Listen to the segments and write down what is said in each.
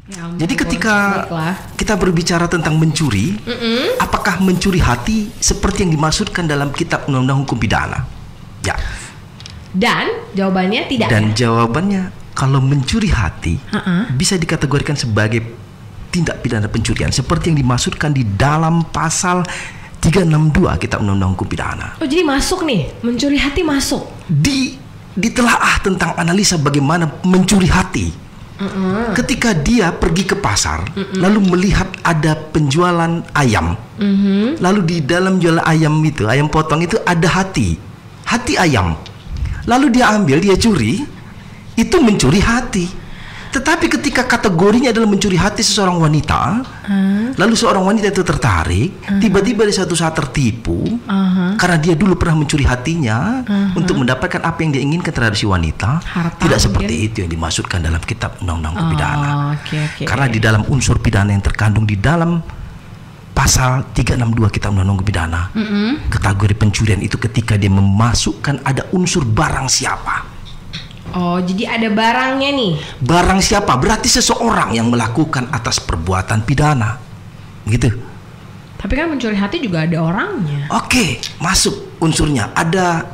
Ya ampun, Jadi ketika baiklah. kita berbicara tentang mencuri, apakah mencuri hati seperti yang dimaksudkan dalam kitab Undang-Undang Hukum Pidana? Ya. Dan jawabannya tidak. Dan jawabannya, kalau mencuri hati bisa dikategorikan sebagai tindak pidana pencurian seperti yang dimaksudkan di dalam pasal 362 kitab Undang-Undang Hukum Pidana. Oh, jadi masuk nih, mencuri hati masuk. Ditelaah tentang analisa bagaimana mencuri hati. Ketika dia pergi ke pasar, lalu melihat ada penjualan ayam, lalu di dalam jual ayam itu, ayam potong itu ada hati ayam, lalu dia ambil, dia curi, itu mencuri hati. Tetapi ketika kategorinya adalah mencuri hati seseorang wanita, lalu seorang wanita itu tertarik, tiba-tiba di suatu saat tertipu, karena dia dulu pernah mencuri hatinya untuk mendapatkan apa yang dia inginkan terhadap si wanita. Harta tidak mungkin. seperti itu yang dimaksudkan dalam kitab Undang-Undang Hukum Pidana. Oke. Karena di dalam unsur pidana yang terkandung di dalam pasal 362 kitab Undang-Undang Hukum Pidana, kategori pencurian itu ketika dia memasukkan ada unsur barang siapa. Oh, jadi ada barangnya nih. Barang siapa berarti seseorang yang melakukan atas perbuatan pidana, gitu. Tapi kan mencuri hati juga ada orangnya. Oke, masuk unsurnya. Ada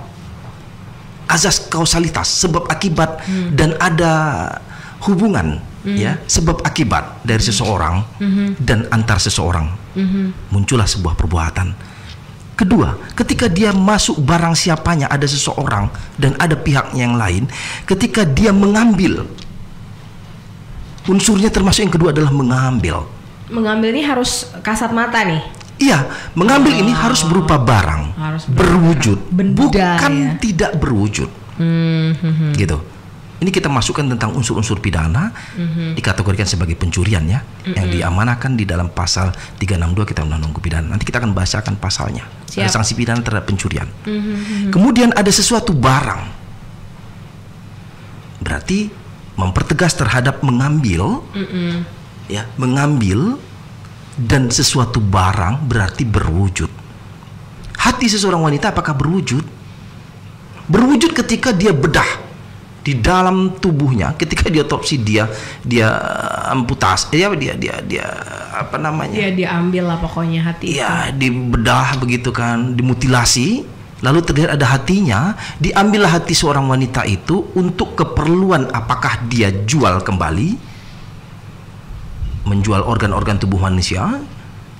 azas kausalitas, sebab akibat, dan ada hubungan, ya, sebab akibat dari seseorang dan antar seseorang. Muncullah sebuah perbuatan. Kedua, ketika dia masuk barang siapanya, ada seseorang dan ada pihak yang lain, ketika dia mengambil, unsurnya termasuk yang kedua adalah mengambil. Mengambil ini harus kasat mata nih. Iya, mengambil ini harus berupa barang, Harus berwujud, benda, bukan ya. tidak berwujud, gitu. Ini kita masukkan tentang unsur-unsur pidana, dikategorikan sebagai pencurian, ya, yang diamanahkan di dalam pasal 362 kitab Undang-Undang Hukum Pidana. Nanti kita akan bahasakan pasalnya. Siap. Ada sanksi pidana terhadap pencurian. Kemudian ada sesuatu barang, berarti mempertegas terhadap mengambil, ya, mengambil, dan sesuatu barang berarti berwujud. Hati seseorang wanita apakah berwujud? Berwujud ketika dia bedah di dalam tubuhnya, ketika dia otopsi, dia amputasi, dia apa namanya? Dia diambil lah pokoknya hati itu. Ya, dibedah begitu kan, dimutilasi, lalu terlihat ada hatinya, diambillah hati seorang wanita itu untuk keperluan apakah dia jual kembali, menjual organ-organ tubuh manusia,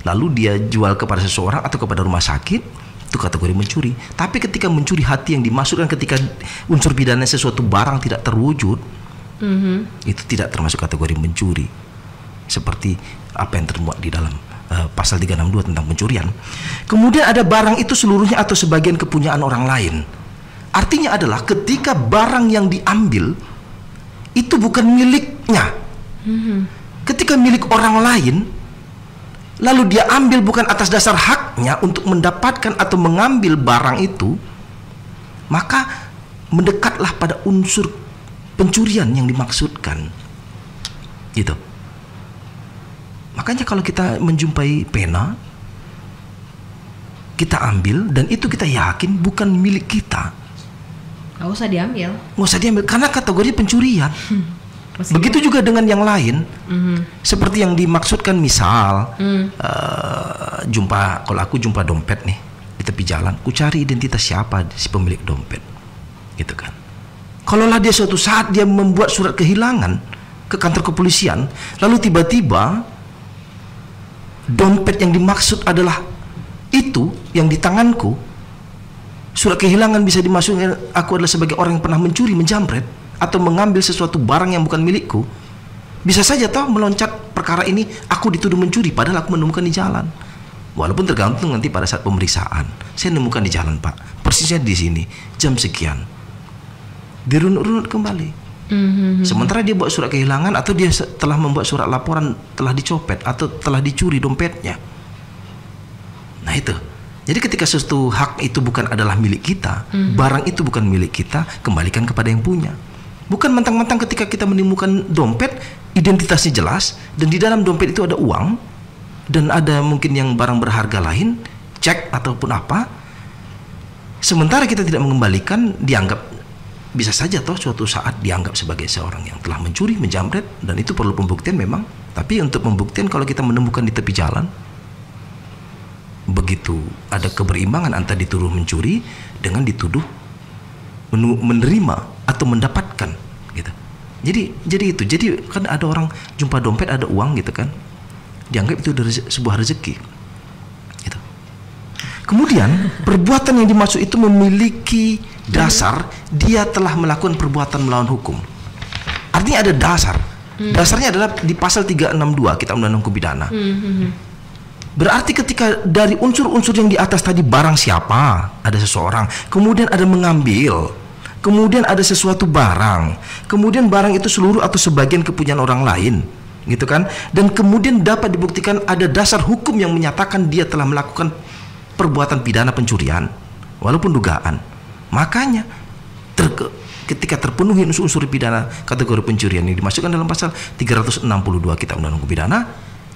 lalu dia jual kepada seseorang atau kepada rumah sakit. Itu kategori mencuri. Tapi ketika mencuri hati yang dimaksudkan ketika unsur pidana sesuatu barang tidak terwujud, itu tidak termasuk kategori mencuri, seperti apa yang termuat di dalam pasal 362 tentang pencurian. Kemudian ada barang itu seluruhnya atau sebagian kepunyaan orang lain. Artinya adalah ketika barang yang diambil itu bukan miliknya. Ketika milik orang lain, lalu dia ambil bukan atas dasar haknya untuk mendapatkan atau mengambil barang itu, maka mendekatlah pada unsur pencurian yang dimaksudkan, gitu. Makanya kalau kita menjumpai pena, kita ambil dan itu kita yakin bukan milik kita, Gak usah diambil. nggak usah diambil karena kategori pencurian. Begitu juga dengan yang lain, seperti yang dimaksudkan, misal kalau aku jumpa dompet nih di tepi jalan, ku cari identitas siapa si pemilik dompet, gitu kan. Kalaulah dia suatu saat dia membuat surat kehilangan ke kantor kepolisian, lalu tiba-tiba dompet yang dimaksud adalah itu yang di tanganku, surat kehilangan bisa dimasukkan aku adalah sebagai orang yang pernah mencuri, menjamret, atau mengambil sesuatu barang yang bukan milikku. Bisa saja toh meloncat perkara ini aku dituduh mencuri padahal aku menemukan di jalan. Walaupun tergantung nanti pada saat pemeriksaan. Saya nemukan di jalan, Pak, persisnya di sini, jam sekian. Dirunut-runut kembali. Sementara dia buat surat kehilangan atau dia telah membuat surat laporan telah dicopet atau telah dicuri dompetnya. Nah itu. Jadi ketika sesuatu hak itu bukan adalah milik kita, barang itu bukan milik kita, kembalikan kepada yang punya. Bukan mentang-mentang ketika kita menemukan dompet, identitasnya jelas, dan di dalam dompet itu ada uang, dan ada mungkin yang barang berharga lain, cek ataupun apa, sementara kita tidak mengembalikan, dianggap bisa saja toh suatu saat dianggap sebagai seorang yang telah mencuri, menjamret, dan itu perlu pembuktian memang. Tapi untuk pembuktian kalau kita menemukan di tepi jalan, begitu ada keberimbangan antara dituduh mencuri dengan dituduh menerima atau mendapatkan gitu. Jadi itu. Jadi kan ada orang jumpa dompet ada uang gitu kan, dianggap itu dari sebuah rezeki gitu. Kemudian perbuatan yang dimaksud itu memiliki dasar dia telah melakukan perbuatan melawan hukum. Artinya ada dasar. Dasarnya adalah di pasal 362 Kitab Undang-Undang Hukum Pidana. Berarti ketika dari unsur-unsur yang di atas tadi, barang siapa, ada seseorang, kemudian ada mengambil, kemudian ada sesuatu barang, kemudian barang itu seluruh atau sebagian kepunyaan orang lain, gitu kan? Dan kemudian dapat dibuktikan ada dasar hukum yang menyatakan dia telah melakukan perbuatan pidana pencurian, walaupun dugaan. Makanya ketika terpenuhi unsur-unsur pidana kategori pencurian yang dimasukkan dalam pasal 362 Kitab Undang-Undang Hukum Pidana,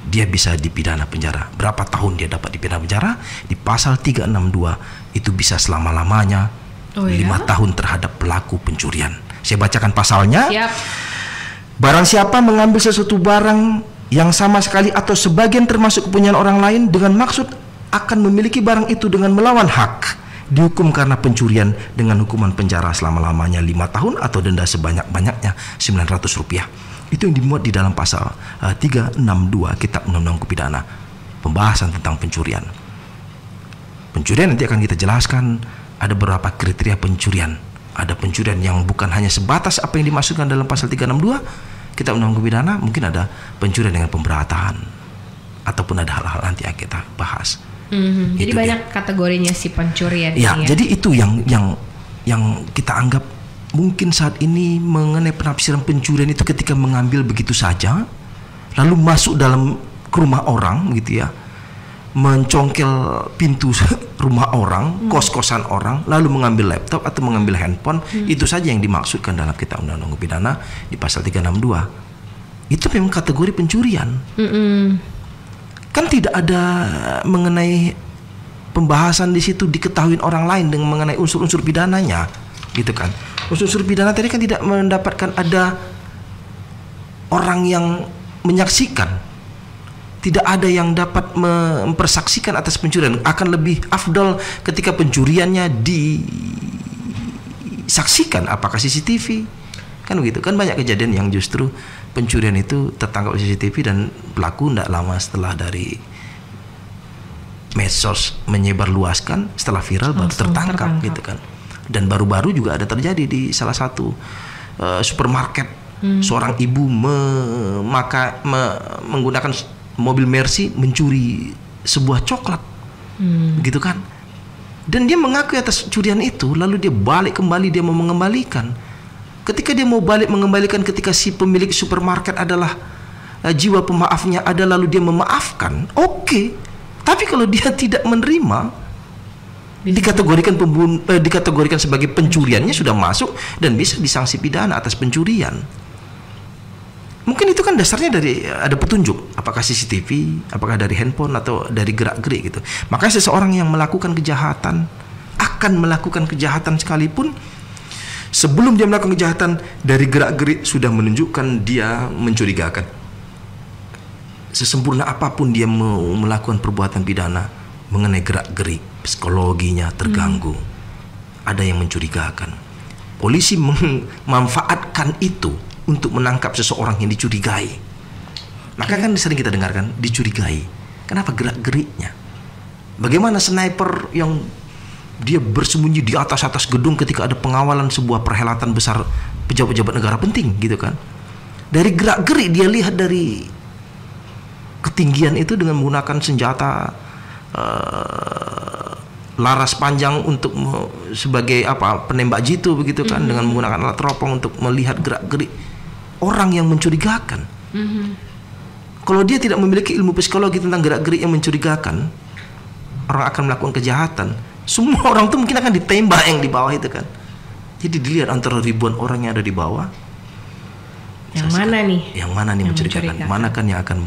dia bisa dipidana penjara. Berapa tahun dia dapat dipidana penjara? Di pasal 362 itu bisa selama-lamanya 5 tahun terhadap pelaku pencurian. Saya bacakan pasalnya. Siap. Barang siapa mengambil sesuatu barang yang sama sekali atau sebagian termasuk kepunyaan orang lain dengan maksud akan memiliki barang itu dengan melawan hak, dihukum karena pencurian dengan hukuman penjara selama-lamanya 5 tahun atau denda sebanyak-banyaknya Rp900. Itu yang dimuat di dalam pasal 362 Kitab Undang-Undang Hukum Pidana. Pembahasan tentang pencurian. Pencurian nanti akan kita jelaskan ada beberapa kriteria pencurian. Ada pencurian yang bukan hanya sebatas apa yang dimasukkan dalam pasal 362 Kitab Undang-Undang Hukum Pidana, mungkin ada pencurian dengan pemberatan ataupun ada hal-hal nanti yang kita bahas. Jadi banyak kategorinya si pencurian ya, ini ya. Jadi itu yang kita anggap mungkin saat ini mengenai penafsiran pencurian itu ketika mengambil begitu saja, lalu masuk dalam ke rumah orang gitu ya, mencongkel pintu rumah orang, kos-kosan orang, lalu mengambil laptop atau mengambil handphone, itu saja yang dimaksudkan dalam Kitab Undang-Undang Hukum Pidana di pasal 362. Itu memang kategori pencurian. Kan tidak ada mengenai pembahasan di situ diketahui orang lain dengan mengenai unsur-unsur pidananya, gitu kan? Unsur-unsur pidana tadi kan tidak mendapatkan ada orang yang menyaksikan, tidak ada yang dapat mempersaksikan atas pencurian. Akan lebih afdal ketika pencuriannya disaksikan, apakah CCTV, kan begitu kan? Banyak kejadian yang justru pencurian itu tertangkap CCTV dan pelaku tidak lama setelah dari medsos menyebarluaskan, setelah viral baru tertangkap gitu kan. Dan baru-baru juga ada terjadi di salah satu supermarket, seorang ibu menggunakan mobil Mercy mencuri sebuah coklat, gitu kan. Dan dia mengakui atas curian itu, lalu dia balik kembali, dia mau mengembalikan. Ketika dia mau balik mengembalikan, ketika si pemilik supermarket adalah jiwa pemaafnya ada, lalu dia memaafkan, oke. Tapi kalau dia tidak menerima, dikategorikan sebagai pencuriannya sudah masuk dan bisa disanksi pidana atas pencurian. Mungkin itu kan dasarnya dari ada petunjuk, apakah CCTV, apakah dari handphone atau dari gerak-gerik gitu. Maka seseorang yang melakukan kejahatan akan melakukan kejahatan sekalipun sebelum dia melakukan kejahatan, dari gerak-gerik sudah menunjukkan dia mencurigakan. Sesempurna apapun dia melakukan perbuatan pidana, mengenai gerak-gerik psikologinya terganggu, ada yang mencurigakan. Polisi memanfaatkan itu untuk menangkap seseorang yang dicurigai. Maka kan sering kita dengarkan dicurigai. Kenapa? Gerak-geriknya. Bagaimana sniper yang dia bersembunyi di atas gedung ketika ada pengawalan sebuah perhelatan besar pejabat-pejabat negara penting gitu kan. Dari gerak-gerik dia lihat dari ketinggian itu dengan menggunakan senjata laras panjang untuk sebagai penembak jitu begitu kan, dengan menggunakan alat teropong untuk melihat gerak-gerik orang yang mencurigakan. Kalau dia tidak memiliki ilmu psikologi tentang gerak-gerik yang mencurigakan, orang akan melakukan kejahatan. Semua orang tuh mungkin akan ditembak yang di bawah itu kan. Jadi dilihat antara ribuan orang yang ada di bawah, yang mana nih mencurigakan, mana kan yang akan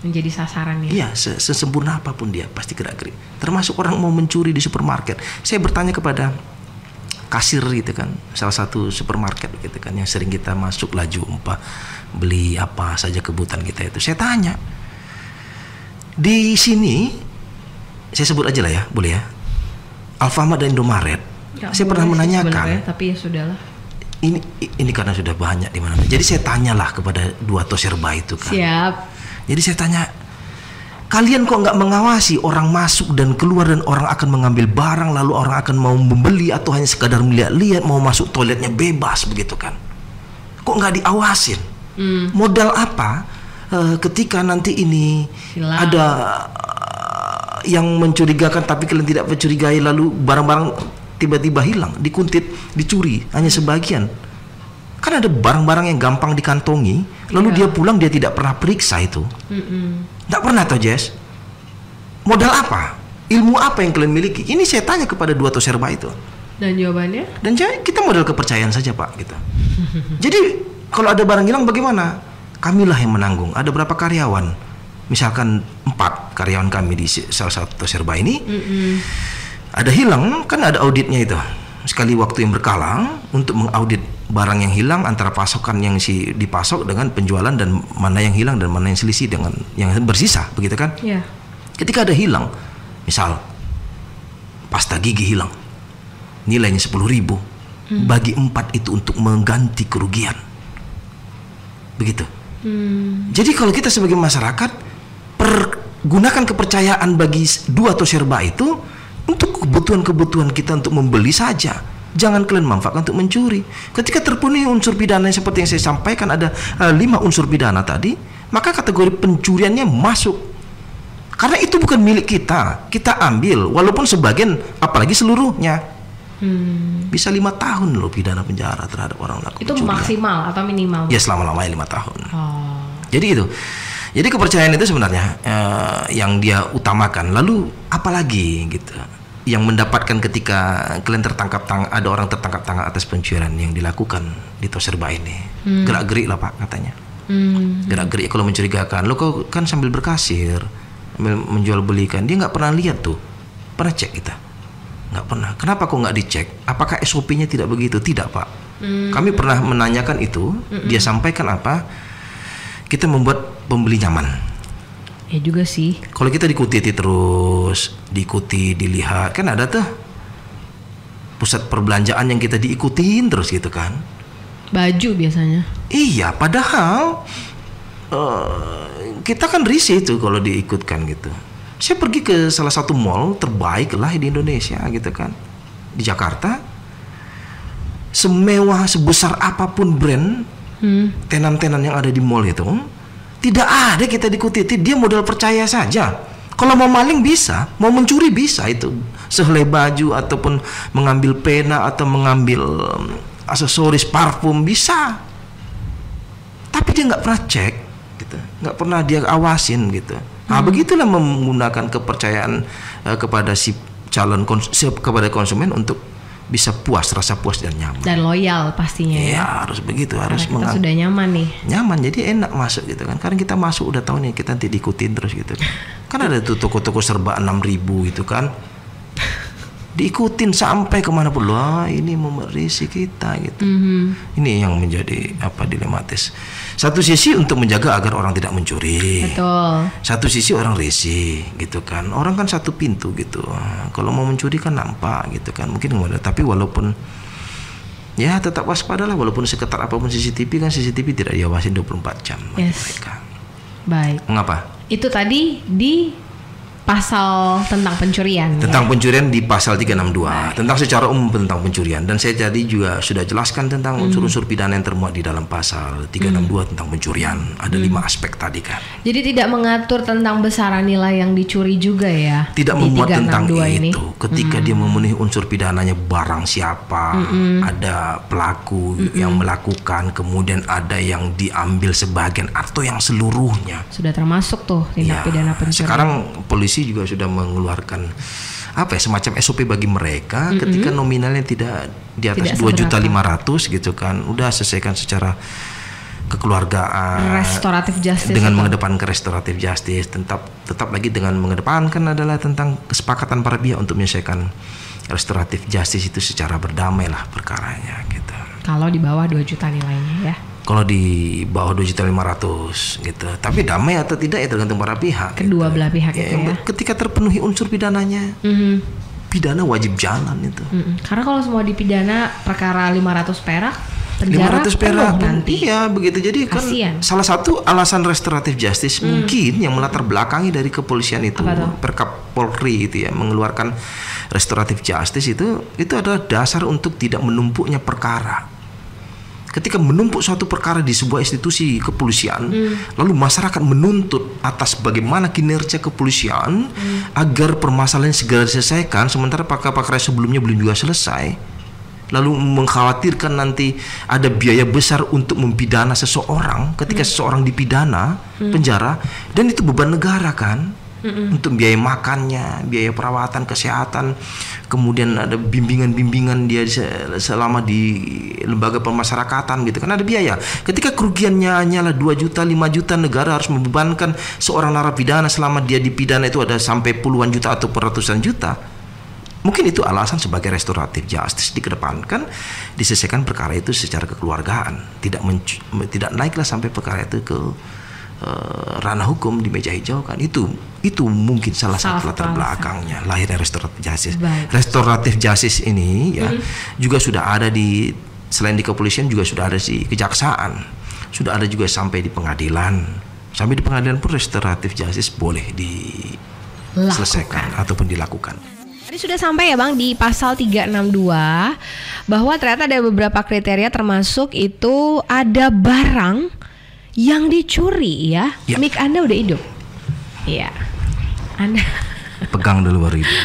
menjadi sasarannya. Iya, sesempurna apapun dia pasti gerak-gerik. Termasuk orang mau mencuri di supermarket. Saya bertanya kepada kasir gitu kan, salah satu supermarket gitu kan yang sering kita masuk laju beli apa saja kebutuhan kita itu. Saya tanya, di sini saya sebut aja lah ya, boleh ya, Alfamart dan Indomaret. Saya pernah menanyakan, tapi ya sudahlah. Ini karena sudah banyak di mana-mana. Jadi saya tanyalah kepada dua tos serba itu kan. Siap. Jadi saya tanya, kalian kok nggak mengawasi orang masuk dan keluar dan orang akan mengambil barang lalu orang akan mau membeli atau hanya sekadar melihat-lihat, mau masuk toiletnya bebas begitu kan? Kok nggak diawasin? Modal apa ketika nanti ini hilang. Ada yang mencurigakan tapi kalian tidak mencurigai lalu barang-barang tiba-tiba hilang, dikuntit, dicuri hanya sebagian. Kan ada barang-barang yang gampang dikantongi, lalu dia pulang dia tidak pernah periksa itu. Tidak pernah toh Jess. Modal apa? Ilmu apa yang kalian miliki? Ini saya tanya kepada dua tos serba itu. Dan jawabannya? Dan kita modal kepercayaan saja Pak gitu. Jadi kalau ada barang hilang bagaimana? Kamilah yang menanggung. Ada berapa karyawan? Misalkan 4 karyawan kami di salah satu tos serba ini. Ada hilang, kan ada auditnya itu. Sekali waktu yang berkala untuk mengaudit barang yang hilang antara pasokan yang dipasok dengan penjualan dan mana yang hilang dan mana yang selisih dengan yang bersisa, begitu kan? Yeah. Ketika ada hilang, misal pasta gigi hilang, nilainya 10.000, bagi 4 itu untuk mengganti kerugian, begitu. Jadi kalau kita sebagai masyarakat pergunakan kepercayaan bagi dua tos serba itu untuk kebutuhan-kebutuhan kita untuk membeli saja. Jangan kalian manfaatkan untuk mencuri. Ketika terpenuhi unsur pidana seperti yang saya sampaikan, ada 5 unsur pidana tadi, maka kategori pencuriannya masuk. Karena itu bukan milik kita, kita ambil, walaupun sebagian, apalagi seluruhnya. Bisa 5 tahun loh pidana penjara terhadap orang melakukan itu pencurian. Maksimal atau minimal? Ya selama-lamanya 5 tahun. Oh. Jadi itu. Jadi kepercayaan itu sebenarnya yang dia utamakan. Lalu apalagi gitu yang mendapatkan ketika kalian ada orang tertangkap tangan atas pencurian yang dilakukan di tos serba ini. Gerak-gerik lah Pak katanya. Gerak-gerik kalau mencurigakan. Lo kok kan sambil berkasir, sambil menjual belikan, dia nggak pernah lihat tuh. Pernah cek kita? Nggak pernah. Kenapa kok nggak dicek? Apakah SOP-nya tidak begitu? Tidak Pak. Kami pernah menanyakan itu. Dia sampaikan apa? Kita membuat pembeli nyaman. Ya juga sih. Kalau kita diikuti terus, dilihat, kan ada tuh pusat perbelanjaan yang kita diikutin terus gitu kan. Baju biasanya. Iya, padahal kita kan risih tuh kalau diikutkan gitu. Saya pergi ke salah satu mall terbaik lah di Indonesia gitu kan, di Jakarta. Semewah sebesar apapun brand tenan-tenan yang ada di mall itu, tidak ada kita diikuti. Dia modal percaya saja. Kalau mau maling bisa, mau mencuri bisa itu. Sehelai baju ataupun mengambil pena atau mengambil aksesoris parfum bisa. Tapi dia nggak pernah cek, gitu. Nggak pernah dia awasin gitu. Nah begitulah menggunakan kepercayaan kepada si kepada konsumen untuk bisa rasa puas dan nyaman. Dan loyal pastinya ya. Harus begitu. Karena harus kita sudah nyaman nih. Nyaman, jadi enak masuk gitu kan. Karena kita masuk udah tahu nih kita nanti diikutin terus gitu. Kan ada tuh toko-toko serba 6.000 itu kan. Diikutin sampai kemana pun. Wah ini memerisi kita gitu. Ini yang menjadi dilematis. Satu sisi untuk menjaga agar orang tidak mencuri. Betul. Satu sisi orang risih gitu kan. Orang kan satu pintu gitu. Kalau mau mencuri kan nampak gitu kan. Mungkin nggak ada. Tapi walaupun ya tetap waspadalah. Walaupun seketat apapun CCTV kan CCTV tidak diawasin 24 jam. Yes. Mereka. Baik. Mengapa? Itu tadi di pasal tentang pencurian. Tentang pencurian di pasal 362. Tentang secara umum tentang pencurian. Dan saya tadi juga sudah jelaskan tentang unsur-unsur pidana yang termuat di dalam pasal 362 tentang pencurian. Ada 5 aspek tadi kan. Jadi tidak mengatur tentang besaran nilai yang dicuri juga ya. Tidak memuat tentang itu. Ini. Ketika dia memenuhi unsur pidananya, barang siapa, ada pelaku yang melakukan, kemudian ada yang diambil sebagian atau yang seluruhnya. Sudah termasuk tuh tindak pidana pencurian. Sekarang polisi juga sudah mengeluarkan semacam SOP bagi mereka ketika nominalnya tidak di atas 2.500.000 gitu kan, udah selesaikan secara kekeluargaan, restoratif justice dengan mengedepankan restoratif justice, tetap lagi dengan mengedepankan adalah tentang kesepakatan para pihak untuk menyelesaikan restoratif justice itu secara berdamai lah perkaranya gitu. Kalau di bawah 2 juta nilainya ya. Kalau di bawah 2.500.000 gitu. Tapi damai atau tidak ya tergantung para pihak. Kedua gitu. belah pihak itu ya. Ketika terpenuhi unsur pidananya, pidana wajib jalan itu. Karena kalau semua dipidana perkara 500 perak, penjara 500 perak nanti. Iya begitu. Jadi Kasian. kan salah satu alasan restoratif justice mungkin yang melatar belakangi dari kepolisian itu, Perkapolri itu ya mengeluarkan restoratif justice itu adalah dasar untuk tidak menumpuknya perkara. Ketika menumpuk suatu perkara di sebuah institusi kepolisian, lalu masyarakat menuntut atas bagaimana kinerja kepolisian agar permasalahan segera diselesaikan, sementara perkara sebelumnya belum juga selesai, lalu mengkhawatirkan nanti ada biaya besar untuk mempidana seseorang. Ketika seseorang dipidana penjara, dan itu beban negara kan, untuk biaya makannya, biaya perawatan kesehatan, kemudian ada bimbingan dia selama di lembaga pemasyarakatan gitu kan, ada biaya. Ketika kerugiannya hanyalah 2 juta, 5 juta, negara harus membebankan seorang narapidana selama dia dipidana itu ada sampai puluhan juta atau ratusan juta. Mungkin itu alasan sebagai restoratif justice dikedepankan, diselesaikan perkara itu secara kekeluargaan, tidak naiklah sampai perkara itu ke ranah hukum di meja hijau kan. Itu mungkin salah satu latar belakangnya lahirnya restoratif justice. Restoratif justice ini ya juga sudah ada selain di kepolisian juga sudah ada di kejaksaan, sudah ada juga sampai di pengadilan. Sampai di pengadilan pun restoratif justice boleh diselesaikan ataupun dilakukan. Tadi sudah sampai ya Bang di pasal 362 bahwa ternyata ada beberapa kriteria, termasuk itu ada barang yang dicuri ya. Mic Anda udah hidup. Iya. Anda pegang dulu baru itu.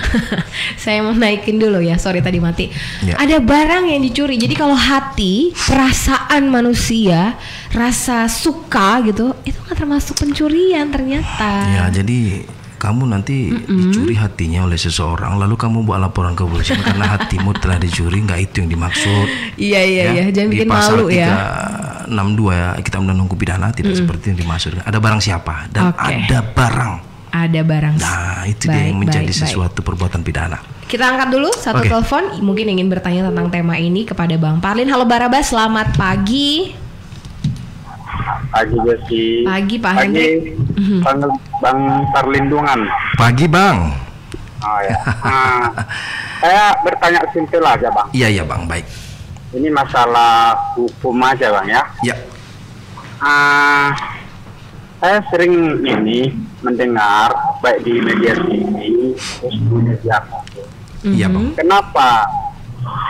Saya mau naikin dulu ya, sorry tadi mati. Ada barang yang dicuri. Jadi kalau hati, perasaan manusia, rasa suka gitu, itu kan termasuk pencurian ternyata. Ya, jadi kamu nanti dicuri hatinya oleh seseorang, lalu kamu buat laporan ke polisi karena hatimu telah dicuri, nggak itu yang dimaksud. Iya, jangan bikin malu ya. Di pasal 362 ya, Kitab Undang-Undang Hukum Pidana tidak seperti yang dimaksud. Ada barang siapa dan ada barang. Ada barang. Nah, itu dia yang menjadi sesuatu perbuatan pidana. Kita angkat dulu satu telepon, mungkin ingin bertanya tentang tema ini kepada Bang Parlin. Halo Barabas, selamat pagi. Pagi Jesse. Pagi Pak Hendrik. Bang Parlindungan. Pagi Bang. Oh ya. Saya bertanya simpel aja Bang. Iya Bang, baik. Ini masalah hukum aja Bang ya. Iya. Saya sering mendengar baik di media TV terus di media. Iya Bang. Kenapa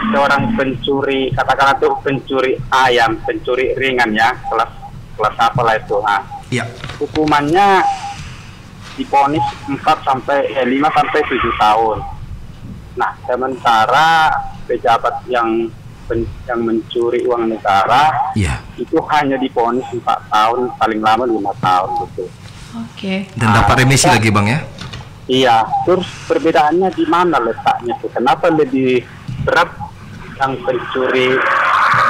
seorang pencuri, katakanlah tuh pencuri ayam, pencuri ringan ya, kelas apalah itu, iya, hukumannya diponis 5 sampai 7 tahun. Nah, sementara pejabat yang mencuri uang negara itu hanya diponis 4 tahun, paling lama 5 tahun gitu. Dan dapat remisi lagi Bang ya? Iya, terus perbedaannya di mana letaknya tuh? Kenapa lebih berat yang pencuri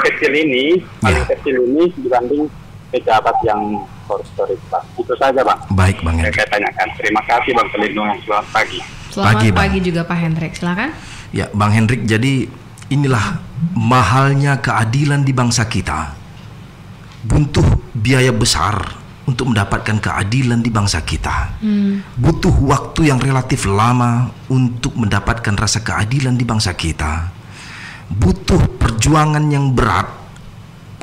kecil ini, paling kecil ini dibanding pejabat yang koruptor itu Bang? Itu saja Bang. Baik Bang Hendrik. Saya tanyakan. Terima kasih Bang Pelindungan. Selamat pagi. Selamat pagi juga Pak Hendrik. Silakan. Ya Bang Hendrik, jadi inilah mahalnya keadilan di bangsa kita. Butuh biaya besar untuk mendapatkan keadilan di bangsa kita. Butuh waktu yang relatif lama untuk mendapatkan rasa keadilan di bangsa kita. Butuh perjuangan yang berat,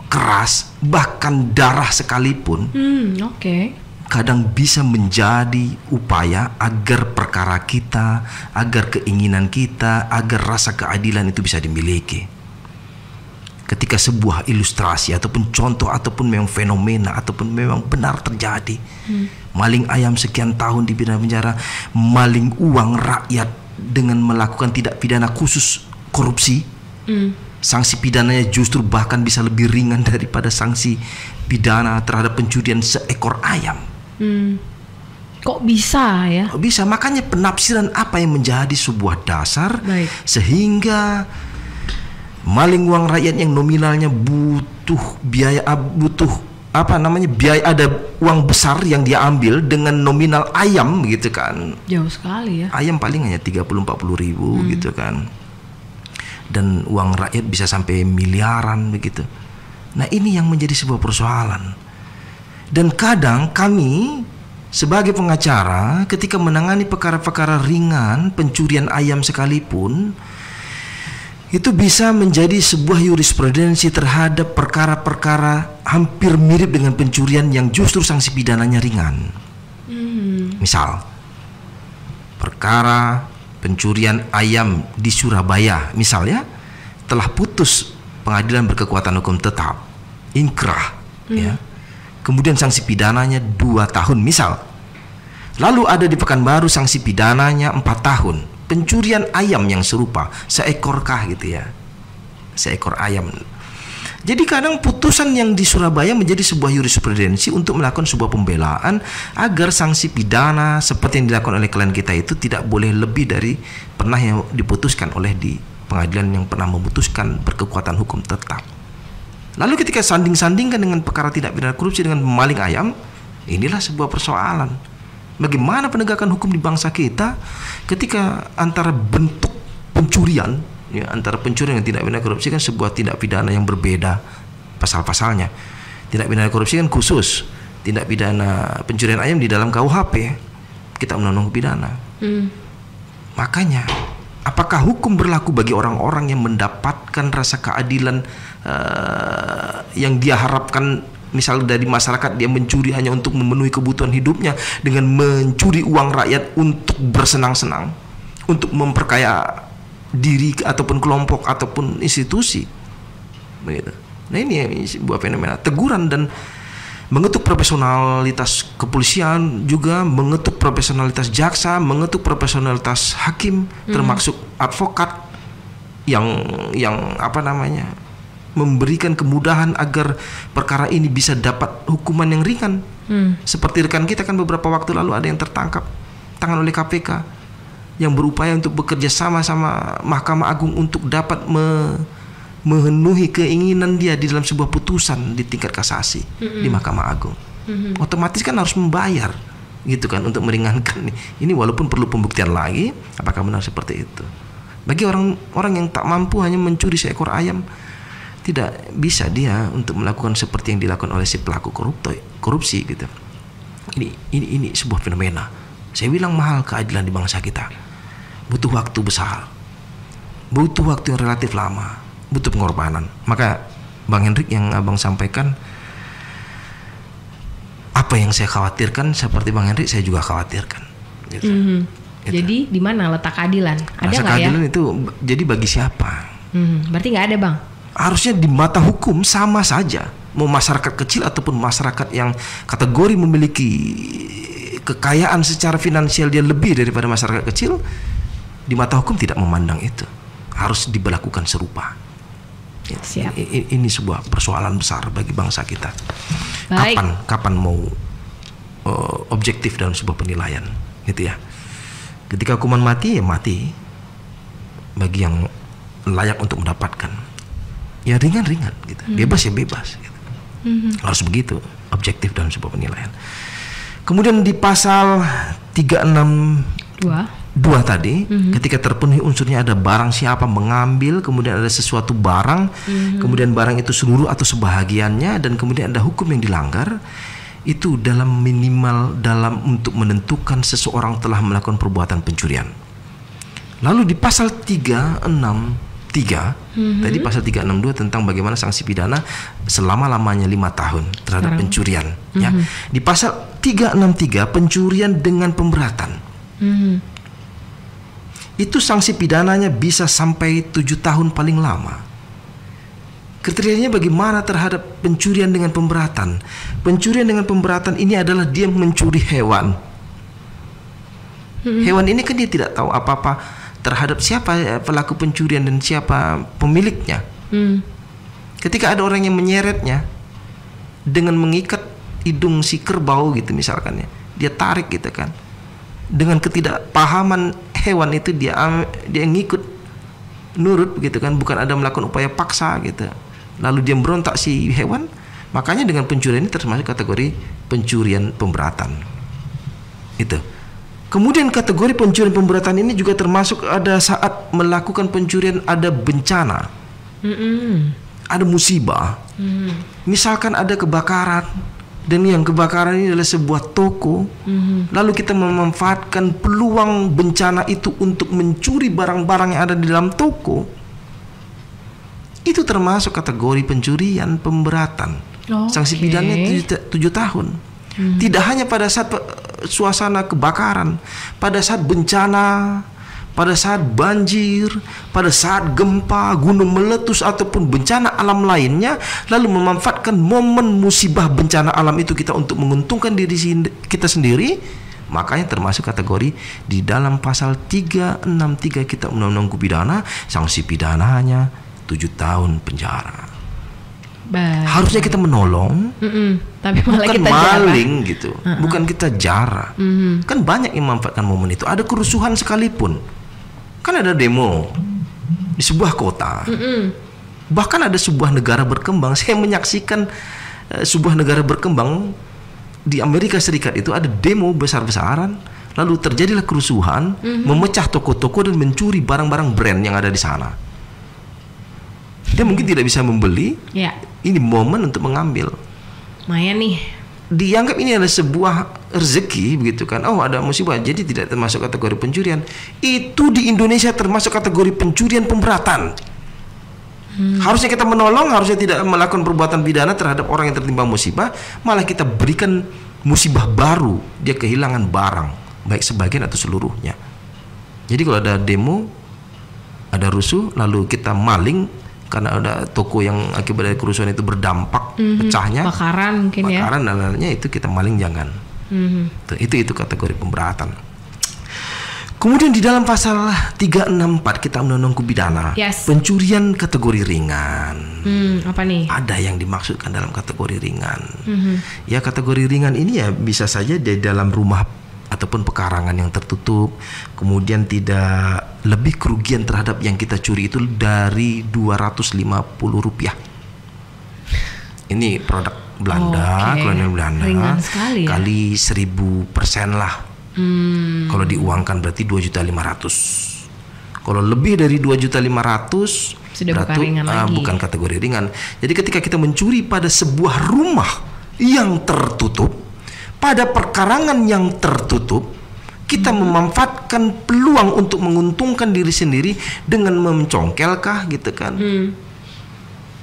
keras, bahkan darah sekalipun. Kadang bisa menjadi upaya agar perkara kita, agar keinginan kita, agar rasa keadilan itu bisa dimiliki. Ketika sebuah ilustrasi ataupun contoh ataupun memang fenomena ataupun memang benar terjadi, maling ayam sekian tahun di penjara, maling uang rakyat dengan melakukan tindak pidana khusus korupsi, sanksi pidananya justru bahkan bisa lebih ringan daripada sanksi pidana terhadap pencurian seekor ayam. Kok bisa ya? Kok bisa? Makanya penafsiran apa yang menjadi sebuah dasar sehingga maling uang rakyat yang nominalnya butuh biaya, biaya, ada uang besar yang dia ambil dengan nominal ayam gitu kan. Jauh sekali ya. Ayam paling hanya 30-40 ribu gitu kan. dan uang rakyat bisa sampai miliaran begitu. Nah, ini yang menjadi sebuah persoalan. Dan kadang kami sebagai pengacara ketika menangani perkara-perkara ringan, pencurian ayam sekalipun, itu bisa menjadi sebuah jurisprudensi terhadap perkara-perkara hampir mirip dengan pencurian yang justru sanksi pidananya ringan. Misal, perkara pencurian ayam di Surabaya misalnya telah putus pengadilan berkekuatan hukum tetap, inkrah, ya. Kemudian sanksi pidananya 2 tahun misal. Lalu ada di Pekanbaru sanksi pidananya 4 tahun. Pencurian ayam yang serupa, seekorkah gitu ya, seekor ayam. Jadi kadang putusan yang di Surabaya menjadi sebuah jurisprudensi untuk melakukan sebuah pembelaan agar sanksi pidana seperti yang dilakukan oleh klien kita itu tidak boleh lebih dari pernah yang diputuskan oleh di pengadilan yang pernah memutuskan berkekuatan hukum tetap. Lalu ketika sanding-sandingkan dengan perkara tindak pidana korupsi dengan memaling ayam, inilah sebuah persoalan. Bagaimana penegakan hukum di bangsa kita ketika antara bentuk pencurian, ya, antara pencurian dan tindak pidana korupsi kan sebuah tindak pidana yang berbeda pasal-pasalnya. Tindak pidana korupsi kan khusus, tindak pidana pencurian ayam di dalam KUHP kita undang-undang pidana. Makanya, apakah hukum berlaku bagi orang-orang yang mendapatkan rasa keadilan yang dia harapkan, misalnya dari masyarakat, dia mencuri hanya untuk memenuhi kebutuhan hidupnya dengan mencuri uang rakyat untuk bersenang-senang, untuk memperkaya diri ataupun kelompok ataupun institusi, begitu. Nah, ini sebuah fenomena teguran dan mengetuk profesionalitas kepolisian, juga mengetuk profesionalitas jaksa, mengetuk profesionalitas hakim, termasuk advokat yang apa namanya, memberikan kemudahan agar perkara ini bisa dapat hukuman yang ringan. Seperti rekan kita kan beberapa waktu lalu ada yang tertangkap tangan oleh KPK yang berupaya untuk bekerja sama Mahkamah Agung untuk dapat memenuhi keinginan dia di dalam sebuah putusan di tingkat kasasi di Mahkamah Agung. Otomatis kan harus membayar, gitu kan, untuk meringankan ini, walaupun perlu pembuktian lagi apakah benar seperti itu. Bagi orang yang tak mampu hanya mencuri seekor ayam, tidak bisa dia untuk melakukan seperti yang dilakukan oleh si pelaku korupsi, gitu. Ini sebuah fenomena. Saya bilang mahal keadilan di bangsa kita. Butuh waktu besar, butuh waktu yang relatif lama, butuh pengorbanan. Maka Bang Hendrik, yang abang sampaikan, apa yang saya khawatirkan seperti Bang Hendrik saya juga khawatirkan. Gitu. Gitu. Jadi di mana letak keadilan? Ada nggak ya? Keadilan itu jadi bagi siapa? Berarti nggak ada, Bang? Harusnya di mata hukum sama saja. Mau masyarakat kecil ataupun masyarakat yang kategori memiliki kekayaan secara finansial dia lebih daripada masyarakat kecil, di mata hukum tidak memandang itu. Harus diberlakukan serupa. Siap. Ini sebuah persoalan besar bagi bangsa kita. Baik. Kapan mau objektif dalam sebuah penilaian, gitu ya. Ketika hukuman mati, ya mati bagi yang layak untuk mendapatkan. Ya ringan-ringan gitu. Bebas ya bebas gitu. Harus begitu objektif dalam sebuah penilaian. Kemudian di pasal 362 tadi, ketika terpenuhi unsurnya ada barang siapa mengambil, kemudian ada sesuatu barang, kemudian barang itu seluruh atau sebahagiannya, dan kemudian ada hukum yang dilanggar, itu dalam minimal dalam untuk menentukan seseorang telah melakukan perbuatan pencurian. Lalu di pasal 363 tadi pasal 362 tentang bagaimana sanksi pidana selama-lamanya 5 tahun terhadap pencurian, ya. Di pasal 363 pencurian dengan pemberatan, itu sanksi pidananya bisa sampai 7 tahun paling lama. Kriterianya bagaimana terhadap pencurian dengan pemberatan? Pencurian dengan pemberatan ini adalah dia mencuri hewan. Hewan ini kan dia tidak tahu apa-apa terhadap siapa pelaku pencurian dan siapa pemiliknya. Ketika ada orang yang menyeretnya dengan mengikat hidung si kerbau gitu misalkan, ya, dia tarik gitu kan, dengan ketidakpahaman hewan itu dia ngikut nurut gitu kan, bukan ada melakukan upaya paksa gitu, lalu dia berontak si hewan, makanya dengan pencurian ini termasuk kategori pencurian pemberatan. Itu Kemudian kategori pencurian pemberatan ini juga termasuk ada saat melakukan pencurian ada bencana, ada musibah. Misalkan ada kebakaran, dan yang kebakaran ini adalah sebuah toko, lalu kita memanfaatkan peluang bencana itu untuk mencuri barang-barang yang ada di dalam toko. Itu termasuk kategori pencurian pemberatan. Sanksi pidananya 7 tahun. Tidak hanya pada saat suasana kebakaran, pada saat bencana, pada saat banjir, pada saat gempa, gunung meletus ataupun bencana alam lainnya, lalu memanfaatkan momen musibah bencana alam itu kita untuk menguntungkan diri kita sendiri, makanya termasuk kategori di dalam pasal 363 Kitab Undang-Undang Hukum Pidana, sanksi pidananya 7 tahun penjara. Harusnya kita menolong, tapi malah bukan kita maling gitu, bukan kita jara. Kan banyak yang memanfaatkan momen itu. Ada kerusuhan sekalipun, kan ada demo di sebuah kota, bahkan ada sebuah negara berkembang. Saya menyaksikan sebuah negara berkembang di Amerika Serikat itu ada demo besar-besaran, lalu terjadilah kerusuhan, memecah toko-toko dan mencuri barang-barang brand yang ada di sana. Dia mungkin tidak bisa membeli. Ini momen untuk mengambil. Lumayan nih. Dianggap ini adalah sebuah rezeki begitu kan. Oh, ada musibah, jadi tidak termasuk kategori pencurian. Itu di Indonesia termasuk kategori pencurian pemberatan. Harusnya kita menolong, harusnya tidak melakukan perbuatan pidana terhadap orang yang tertimpa musibah, malah kita berikan musibah baru, dia kehilangan barang, baik sebagian atau seluruhnya. Jadi kalau ada demo, ada rusuh, lalu kita maling karena ada toko yang akibat dari kerusuhan itu berdampak pecahnya, bakaran mungkin bakaran dan lainnya, itu kita maling jangan. Itu kategori pemberatan. Kemudian di dalam pasal 364 Kitab Undang-Undang Hukum Pidana, pencurian kategori ringan. Apa nih? Ada yang dimaksudkan dalam kategori ringan. Ya, kategori ringan ini ya bisa saja di dalam rumah ataupun pekarangan yang tertutup, kemudian tidak lebih kerugian terhadap yang kita curi itu dari Rp250. Ini produk Belanda, kolonial Belanda, kali 1000% lah. Kalau diuangkan berarti 2.500.000. Kalau lebih dari 2.500.000 sudah berarti bukan kategori ringan. Jadi ketika kita mencuri pada sebuah rumah yang tertutup, pada perkarangan yang tertutup, kita memanfaatkan peluang untuk menguntungkan diri sendiri dengan mencongkelkah gitu kan.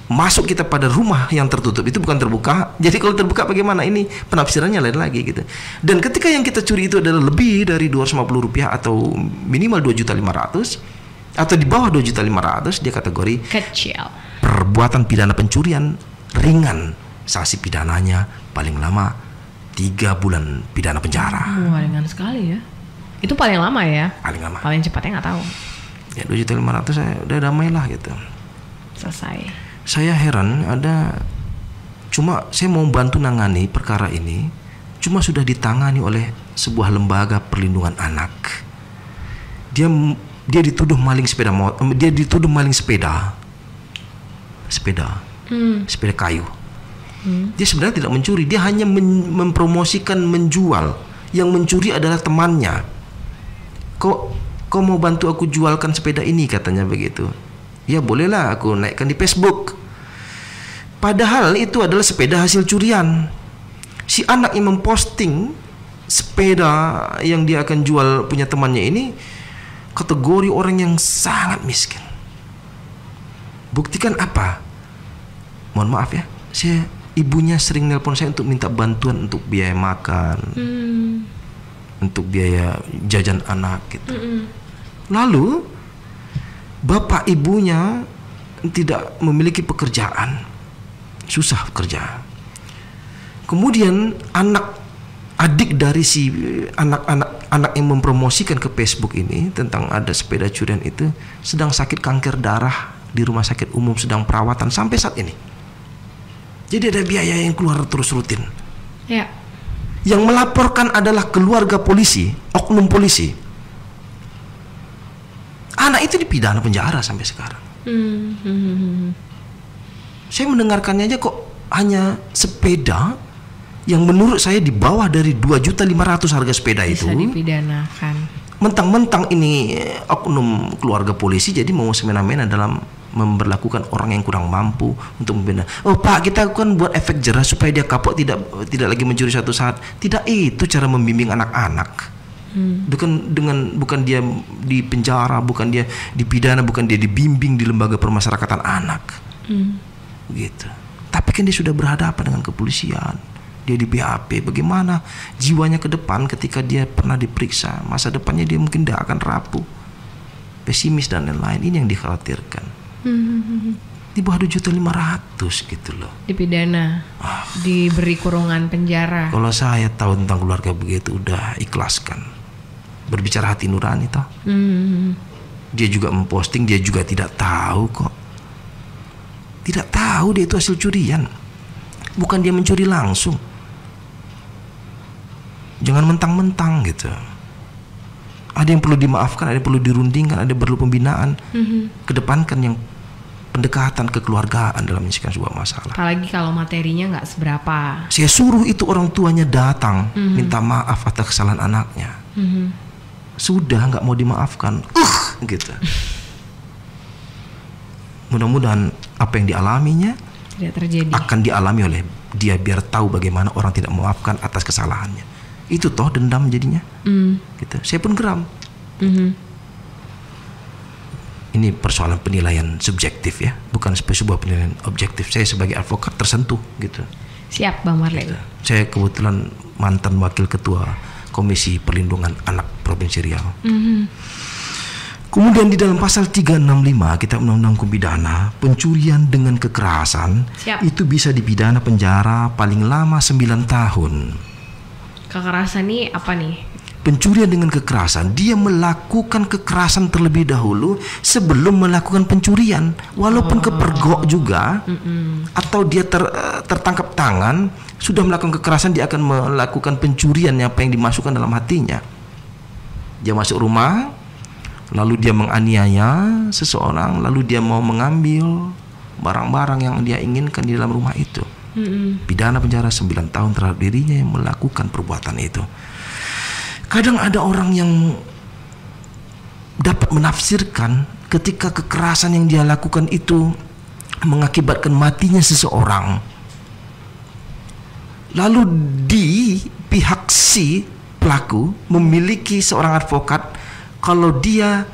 Masuk kita pada rumah yang tertutup, itu bukan terbuka. Jadi kalau terbuka bagaimana? Ini penafsirannya lain lagi gitu. Dan ketika yang kita curi itu adalah lebih dari Rp250 atau minimal 2.500.000 atau di bawah 2.500.000, dia kategori kecil. Perbuatan pidana pencurian ringan. Sanksi pidananya paling lama 3 bulan pidana penjara. Ringan sekali ya. Itu paling lama ya? Paling lama. Paling cepatnya nggak tahu. Ya 2.500.000 saya udah damai lah gitu. Selesai. Saya heran cuma saya mau bantu nangani perkara ini, cuma sudah ditangani oleh sebuah lembaga perlindungan anak. Dia dituduh maling sepeda kayu. Dia sebenarnya tidak mencuri, dia hanya mempromosikan menjual. Yang mencuri adalah temannya. Kau mau bantu aku jualkan sepeda ini, katanya begitu. Ya bolehlah, aku naikkan di Facebook. Padahal itu adalah sepeda hasil curian. Si anak yang memposting sepeda yang dia akan jual punya temannya ini kategori orang yang sangat miskin. Buktikan apa? Mohon maaf ya, ibunya sering nelpon saya untuk minta bantuan untuk biaya makan, untuk biaya jajan anak gitu. Lalu bapak ibunya tidak memiliki pekerjaan, susah bekerja. Kemudian adik dari si anak yang mempromosikan ke Facebook ini tentang ada sepeda curian itu sedang sakit kanker darah di rumah sakit umum, sedang perawatan sampai saat ini. Jadi ada biaya yang keluar terus rutin. Ya. Yang melaporkan adalah keluarga polisi, oknum polisi. Anak itu dipidana penjara sampai sekarang. Saya mendengarkannya aja kok hanya sepeda yang menurut saya di bawah dari 2.500.000 harga sepeda bisa itu dipidanakan. mentang-mentang ini oknum keluarga polisi jadi mau semena-mena dalam memberlakukan orang yang kurang mampu untuk membina. Oh Pak, kita kan buat efek jerah supaya dia kapok, tidak lagi mencuri suatu saat. Tidak itu cara membimbing anak-anak. Bukan dia di penjara, bukan dia dipidana, bukan dia dibimbing di lembaga permasyarakatan anak. Gitu. Tapi kan dia sudah berhadapan dengan kepolisian. Dia di BAP, bagaimana jiwanya ke depan ketika dia pernah diperiksa, masa depannya dia mungkin tidak akan rapuh, pesimis dan lain-lain. Ini yang dikhawatirkan. Di bawah 2.500.000 gitu loh. Dipidana, diberi kurungan penjara. Kalau saya tahu tentang keluarga begitu udah ikhlaskan. Berbicara hati nurani toh. Dia juga memposting, dia juga tidak tahu kok. Tidak tahu dia itu hasil curian. Bukan dia mencuri langsung. Jangan mentang-mentang gitu. Ada yang perlu dimaafkan, ada yang perlu dirundingkan, ada yang perlu pembinaan. Kedepankan yang pendekatan kekeluargaan dalam menyelesaikan sebuah masalah. Apalagi kalau materinya nggak seberapa. Saya suruh itu orang tuanya datang minta maaf atas kesalahan anaknya. Sudah nggak mau dimaafkan, gitu. Mudah-mudahan apa yang dialaminya tidak terjadi. Akan dialami oleh dia biar tahu bagaimana orang tidak memaafkan atas kesalahannya. Itu toh dendam jadinya. Gitu. Saya pun geram. Ini persoalan penilaian subjektif ya, bukan sebuah penilaian objektif. Saya sebagai advokat tersentuh gitu. Siap Bang Marley. Gitu. Saya kebetulan mantan wakil ketua Komisi Perlindungan Anak Provinsi Riau. Kemudian di dalam pasal 365 Kitab Undang-Undang Hukum Pidana, pencurian dengan kekerasan itu bisa dipidana penjara paling lama 9 tahun. Kekerasan nih apa nih? Pencurian dengan kekerasan, dia melakukan kekerasan terlebih dahulu sebelum melakukan pencurian, walaupun kepergok juga, atau dia tertangkap tangan sudah melakukan kekerasan, dia akan melakukan pencurian apa yang dimasukkan dalam hatinya. Dia masuk rumah, lalu dia menganiaya seseorang, lalu dia mau mengambil barang-barang yang dia inginkan di dalam rumah itu. Pidana penjara 9 tahun terhadap dirinya yang melakukan perbuatan itu. Kadang ada orang yang dapat menafsirkan ketika kekerasan yang dia lakukan itu mengakibatkan matinya seseorang. Lalu di pihak si pelaku memiliki seorang advokat kalau dia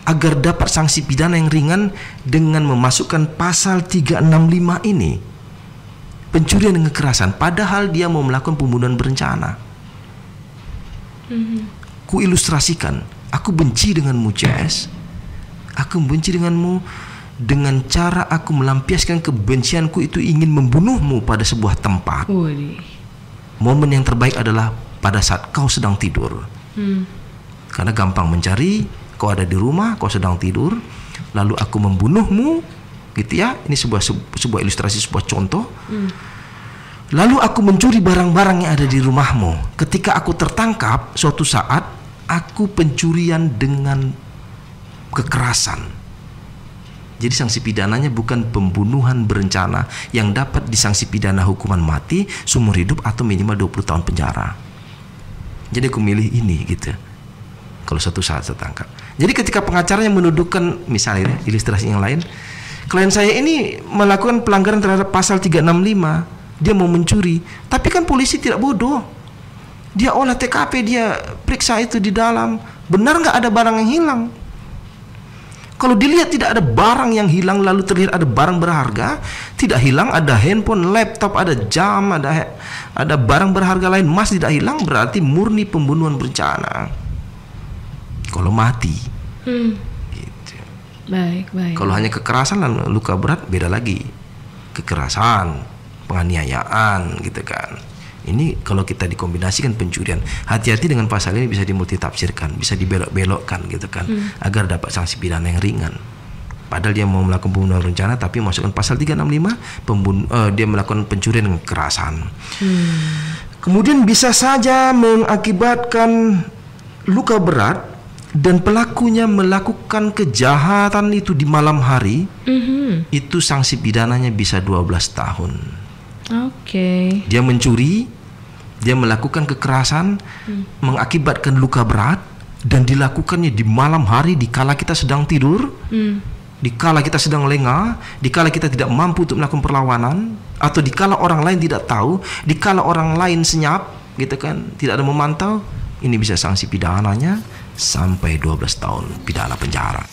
agar dapat sanksi pidana yang ringan dengan memasukkan pasal 365 ini, pencurian dengan kekerasan, padahal dia mau melakukan pembunuhan berencana. Ku ilustrasikan, aku benci denganmu CS, aku benci denganmu dengan cara aku melampiaskan kebencianku itu ingin membunuhmu pada sebuah tempat. Momen yang terbaik adalah pada saat kau sedang tidur. Karena gampang mencari, kau ada di rumah, kau sedang tidur, lalu aku membunuhmu, gitu ya. Ini sebuah ilustrasi, sebuah contoh. Lalu aku mencuri barang-barang yang ada di rumahmu. Ketika aku tertangkap, suatu saat aku pencurian dengan kekerasan. Jadi sanksi pidananya bukan pembunuhan berencana yang dapat disanksi pidana hukuman mati, seumur hidup atau minimal 20 tahun penjara. Jadi aku milih ini gitu. Kalau suatu saat saya tangkap. Jadi ketika pengacaranya menuduhkan, misalnya ilustrasi yang lain, klien saya ini melakukan pelanggaran terhadap pasal 365. Dia mau mencuri, tapi kan polisi tidak bodoh. Dia olah TKP, dia periksa itu di dalam, benar nggak ada barang yang hilang. Kalau dilihat tidak ada barang yang hilang, lalu terlihat ada barang berharga, tidak hilang, ada handphone, laptop, ada jam, ada barang berharga lain, emas tidak hilang, berarti murni pembunuhan berencana. Kalau mati, gitu. Baik. Kalau hanya kekerasan dan luka berat, beda lagi. Kekerasan, penganiayaan, gitu kan. Ini kalau kita dikombinasikan pencurian, hati-hati dengan pasal ini, bisa dimultitafsirkan, bisa dibelok-belokkan gitu kan, agar dapat sanksi pidana yang ringan. Padahal dia mau melakukan pembunuhan berencana, tapi masukkan pasal 365, dia melakukan pencurian dengan kekerasan. Kemudian bisa saja mengakibatkan luka berat dan pelakunya melakukan kejahatan itu di malam hari. Itu sanksi pidananya bisa 12 tahun. Oke. Dia mencuri Dia melakukan kekerasan, mengakibatkan luka berat, dan dilakukannya di malam hari, di kala kita sedang tidur, di kala kita sedang lengah, di kala kita tidak mampu untuk melakukan perlawanan, atau di kala orang lain tidak tahu, di kala orang lain senyap, gitu kan, tidak ada memantau. Ini bisa sanksi pidananya sampai 12 tahun pidana penjara.